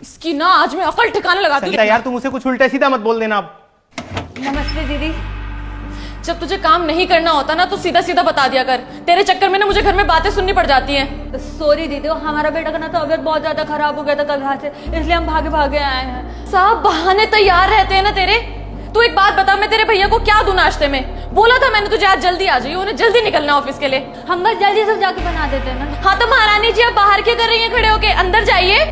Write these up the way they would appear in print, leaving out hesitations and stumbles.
इसकी ना आज मैं अकल ठिकाने लगाती संगीता हूँ। यार तुम उसे कुछ उल्टा सीधा मत बोल देना अब। नमस्ते दीदी। जब तुझे काम नहीं करना होता ना तो सीधा सीधा बता दिया कर। तेरे चक्कर में ना मुझे घर में बातें सुननी पड़ जाती हैं। सॉरी दीदी, हमारा बेटा का ना तबीयत बहुत ज्यादा खराब हो गया था कल रात से, इसलिए हम भागे भागे आए हैं। सब बहाने तैयार रहते हैं ना तेरे। तू एक बात बता, मैं तेरे भैया को क्या दूं नाश्ते में? बोला था मैंने तुझे आज जल्दी आ जाइए, उन्हें जल्दी निकलना ऑफिस के लिए। हम बस जल्दी सब जाके बना देते हैं ना। हाँ तो महारानी जी, अब बाहर क्या कर रही हैं खड़े होके? अंदर जाइए।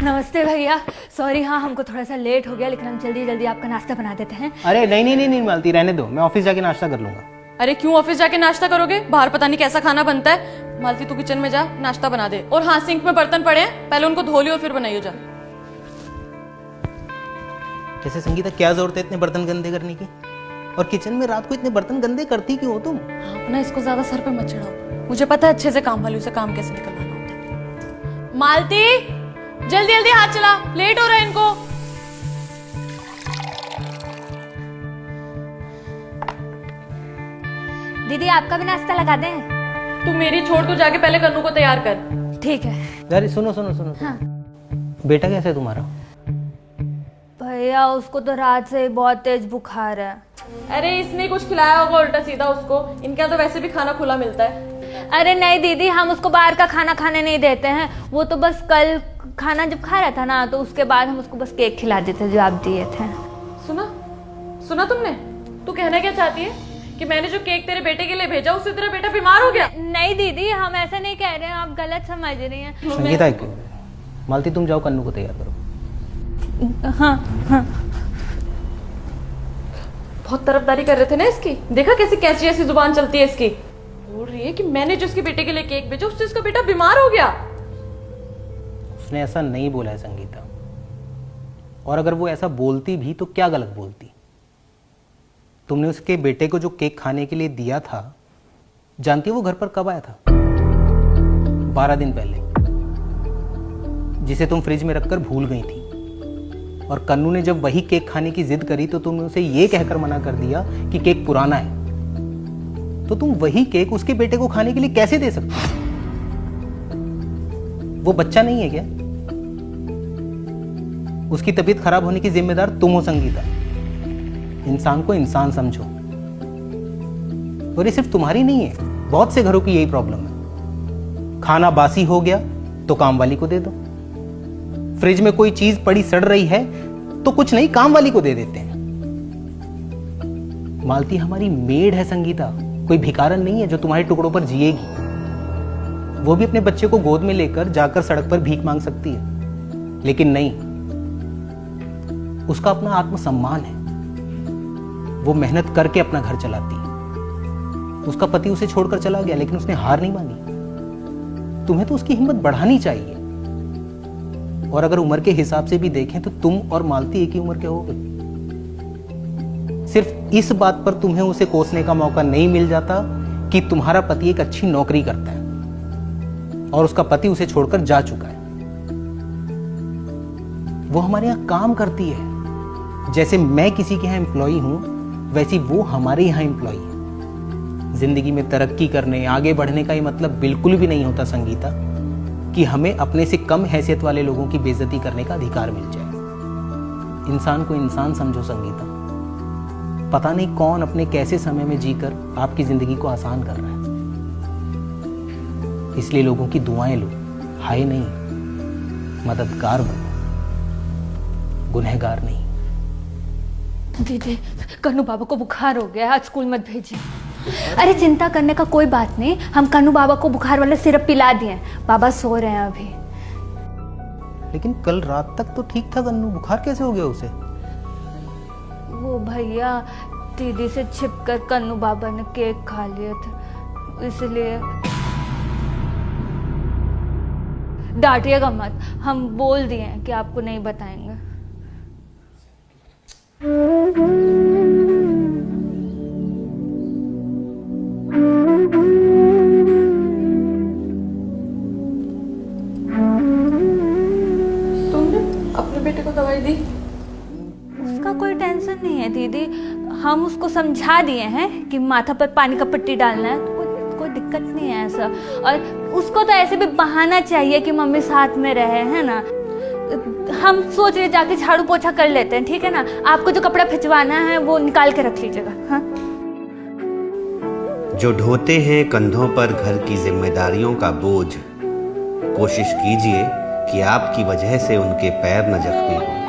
नमस्ते भैया, सॉरी हाँ हमको थोड़ा सा लेट हो गया, लेकिन हम जल्दी जल्दी आपका नाश्ता बना देते हैं। अरे नहीं नहीं नहीं नहीं मालती, रहने दो, मैं ऑफिस जाके नाश्ता कर लूंगा। अरे क्यों ऑफिस जाके नाश्ता करोगे? बाहर पता नहीं कैसा खाना बनता है। मालती तू किचन में जा, नाश्ता बना दे। और हाँ, सिंक में बर्तन पड़े हैं, पहले उनको धो लियो फिर बनाइयो जा। जैसे संगीता क्या जरूरत है इतने बर्तन गंदे करने की? और किचन में रात को इतने बर्तन गंदे करती क्यों हो तुम? आप ना इसको ज्यादा सर पे मत चढ़ाओ, मुझे पता है अच्छे से काम वाली से काम कैसे निकलवाना होता है। मालती जल्दी जल्दी हाथ चला, लेट हो रहा है इनको। दीदी आपका भी नाश्ता लगा दें? तू मेरी छोड़, तू जाके पहले कन्नू को तैयार कर। ठीक है। अरे सुनो सुनो सुनो, हाँ। बेटा कैसा है तुम्हारा? भैया उसको तो रात से ही बहुत तेज बुखार है। अरे इसने कुछ खिलाया होगा उल्टा सीधा उसको, इनका तो वैसे भी खाना खुला मिलता है। अरे नहीं दीदी, हम उसको बाहर का खाना खाने नहीं देते हैं। वो तो बस कल खाना जब खा रहा था ना, तो उसके बाद हम उसको बस केक खिला देते जो आप दिए थे। सुना सुना तुमने? तू कहना क्या चाहती है कि मैंने जो केक तेरे बेटे के लिए भेजा उससे तेरा बेटा बीमार हो गया? नहीं दीदी, हम ऐसा नहीं कह रहे हैं, आप गलत समझ रही हैं। संगीता एक मालती, तुम जाओ कन्नू को तैयार करो। हाँ हाँ। बहुत तरफदारी कर रहे थे ना इसकी, देखा कैसी कैसी ऐसी जुबान चलती है इसकी। बोल रही है कि मैंने जो इसके बेटे के लिए केक भेजा उससे इसका बेटा बीमार हो गया। उसने ऐसा नहीं बोला है संगीता, और अगर वो ऐसा बोलती भी तो क्या गलत बोलती? तुमने उसके बेटे को जो केक खाने के लिए दिया था, जानती हो वो घर पर कब आया था? 12 दिन पहले, जिसे तुम फ्रिज में रखकर भूल गई थी। और कन्नू ने जब वही केक खाने की जिद करी तो तुमने उसे ये कहकर मना कर दिया कि केक पुराना है। तो तुम वही केक उसके बेटे को खाने के लिए कैसे दे सकती हो? वो बच्चा नहीं है क्या? उसकी तबीयत खराब होने की जिम्मेदार तुम हो संगीता। इंसान को इंसान समझो। और ये सिर्फ तुम्हारी नहीं है, बहुत से घरों की यही प्रॉब्लम है। खाना बासी हो गया तो काम वाली को दे दो। फ्रिज में कोई चीज पड़ी सड़ रही है तो कुछ नहीं, काम वाली को दे देते हैं। मालती हमारी मेड है संगीता, कोई भिखारन नहीं है जो तुम्हारे टुकड़ों पर जिएगी। वो भी अपने बच्चे को गोद में लेकर जाकर सड़क पर भीख मांग सकती है, लेकिन नहीं, उसका अपना आत्मसम्मान है। वो मेहनत करके अपना घर चलाती है। उसका पति उसे छोड़कर चला गया लेकिन उसने हार नहीं मानी। तुम्हें तो उसकी हिम्मत बढ़ानी चाहिए। और अगर उम्र के हिसाब से भी देखें तो तुम और मालती एक ही उम्र के हो गए। सिर्फ इस बात पर तुम्हें उसे कोसने का मौका नहीं मिल जाता कि तुम्हारा पति एक अच्छी नौकरी करता है और उसका पति उसे छोड़कर जा चुका है। वो हमारे यहां काम करती है। जैसे मैं किसी के यहां एम्प्लॉई हूं, वैसी वो हमारे यहां एम्प्लॉई है। जिंदगी में तरक्की करने, आगे बढ़ने का ये मतलब बिल्कुल भी नहीं होता संगीता कि हमें अपने से कम हैसियत वाले लोगों की बेइज्जती करने का अधिकार मिल जाए। इंसान को इंसान समझो संगीता। पता नहीं कौन अपने कैसे समय में जीकर आपकी जिंदगी को आसान कर रहा है। इसलिए लोगों की दुआएं लो, हाय नहीं, मददगार बनो, गुनहगार नहीं। दीदी कन्नू बाबा को बुखार हो गया, आज स्कूल मत भेजिए। अरे चिंता करने का कोई बात नहीं, हम कन्नू बाबा को बुखार वाला सिरप पिला दिए, बाबा सो रहे हैं अभी। लेकिन कल रात तक तो ठीक था कन्नू, बुखार कैसे हो गया उसे? वो भैया दीदी से छिपकर कन्नू बाबा ने केक खा लिया था, इसलिए। डांटिएगा मत, हम बोल दिए हैं कि आपको नहीं बताएंगे। तुमने अपने बेटे को दवाई दी? उसका कोई टेंशन नहीं है दीदी, हम उसको समझा दिए हैं कि माथा पर पानी का पट्टी डालना है, तो कोई दिक्कत नहीं है ऐसा। और उसको तो ऐसे भी बहाना चाहिए कि मम्मी साथ में रहे, है ना। हम सोच रहे जाके झाड़ू पोछा कर लेते हैं, ठीक है ना। आपको जो कपड़ा खिंचवाना है वो निकाल के रख लीजिएगा। हाँ, जो ढोते हैं कंधों पर घर की जिम्मेदारियों का बोझ, कोशिश कीजिए कि आपकी वजह से उनके पैर न जख्मी हों।